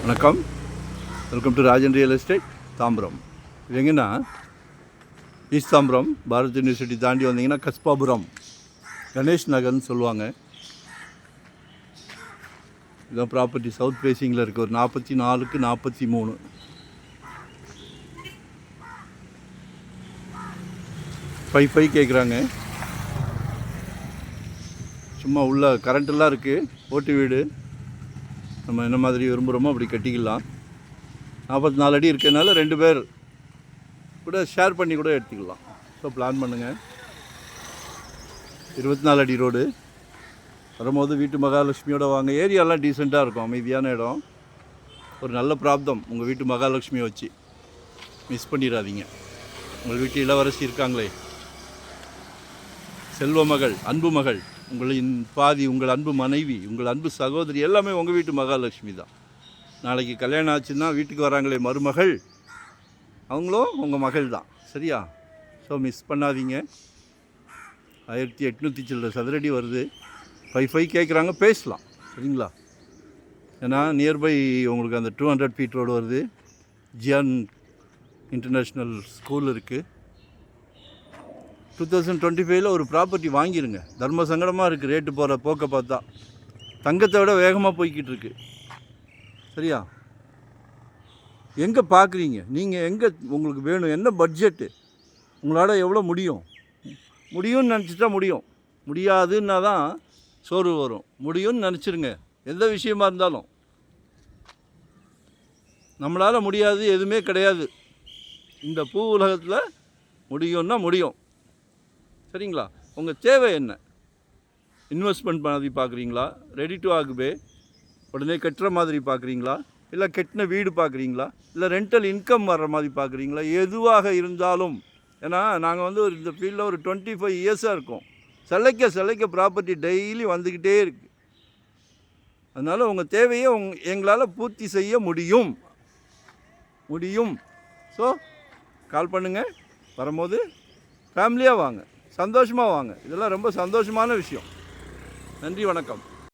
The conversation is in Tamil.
வணக்கம். Welcome to Rajan real estate Tambaram. இது எங்கன்னா ஈஸ்ட் தாம்பரம் பாரத் யூனிவர்சிட்டி தாண்டி வந்தீங்கன்னா கஸ்பாபுரம் கணேஷ் நகர்னு சொல்லுவாங்க. இதுதான் ப்ராப்பர்ட்டி சவுத் ஃபேஸிங்கில் இருக்குது. ஒரு 44க்கு 43 5 கேட்குறாங்க. சும்மா உள்ள கரண்ட்டெல்லாம் இருக்குது. ஓட்டு வீடு நம்ம என்ன மாதிரி விரும்புகிறோமோ அப்படி கட்டிக்கலாம். 44 அடி இருக்கிறதுனால 2 பேர் கூட ஷேர் பண்ணி கூட எடுத்துக்கலாம். ஸோ பிளான் பண்ணுங்கள். 24 அடி ரோடு. வரும்போது வீட்டு மகாலட்சுமியோடு வாங்க. ஏரியாலாம் டீசெண்டாக இருக்கும், அமைதியான இடம். ஒரு நல்ல பிராப்தம் உங்கள் வீட்டு மகாலட்சுமியை வச்சு மிஸ் பண்ணிடாதீங்க. உங்கள் வீட்டு இளவரசி இருக்காங்களே, செல்வ மகள், அன்பு மகள், உங்களின் பாதி, உங்கள் அன்பு மனைவி, உங்கள் அன்பு சகோதரி எல்லாமே உங்கள் வீட்டு மகாலட்சுமி தான். நாளைக்கு கல்யாணம் ஆச்சுன்னா வீட்டுக்கு வராங்களே மருமகள், அவங்களும் உங்கள் மகள் தான். சரியா? ஸோ மிஸ் பண்ணாதீங்க. 1800 சில்லற சதுரடி வருது. 5 கேட்குறாங்க, பேசலாம். சரிங்களா? ஏன்னா நியர்பை உங்களுக்கு அந்த 200 ஃபீட் ரோடு வருது. ஜியான் இன்டர்நேஷ்னல் ஸ்கூல் இருக்குது. 2025 ஒரு ப்ராப்பர்ட்டி வாங்கிடுங்க. தர்ம சங்கடமாக இருக்குது ரேட்டு போகிற போக்க பார்த்தா. தங்கத்தை விட வேகமாக போய்கிட்டு இருக்கு. சரியா? எங்கே பார்க்குறீங்க நீங்கள்? எங்கே உங்களுக்கு வேணும்? என்ன பட்ஜெட்டு? உங்களால் எவ்வளோ முடியும்? முடியும்னு நினச்சிட்டா முடியும், முடியாதுன்னா தான் சோறு வரும். முடியும்னு நினச்சிருங்க. எந்த விஷயமா இருந்தாலும் நம்மளால் முடியாது எதுவுமே கிடையாது. இந்த பூ உலகத்தில் முடியும்னா முடியும். சரிங்களா? உங்கள் தேவை என்ன? இன்வெஸ்ட்மெண்ட் மாதிரி பார்க்குறீங்களா? ரெடி டு ஆகுபே உடனே கட்டுற மாதிரி பார்க்குறீங்களா? இல்லை கட்டின வீடு பார்க்குறீங்களா? இல்லை ரெண்டல் இன்கம் வர்ற மாதிரி பார்க்குறீங்களா? எதுவாக இருந்தாலும், ஏன்னா நாங்கள் ஒரு இந்த ஃபீல்டில் ஒரு 25 இயர்ஸாக இருக்கோம். சிலைக்க ப்ராப்பர்ட்டி டெய்லி வந்துக்கிட்டே இருக்குது. அதனால் உங்கள் தேவையை எங்களால் பூர்த்தி செய்ய முடியும். ஸோ கால் பண்ணுங்கள். வரும்போது ஃபேமிலியாக வாங்க, சந்தோஷமாக வாங்க. இதெல்லாம் ரொம்ப சந்தோஷமான விஷயம். நன்றி, வணக்கம்.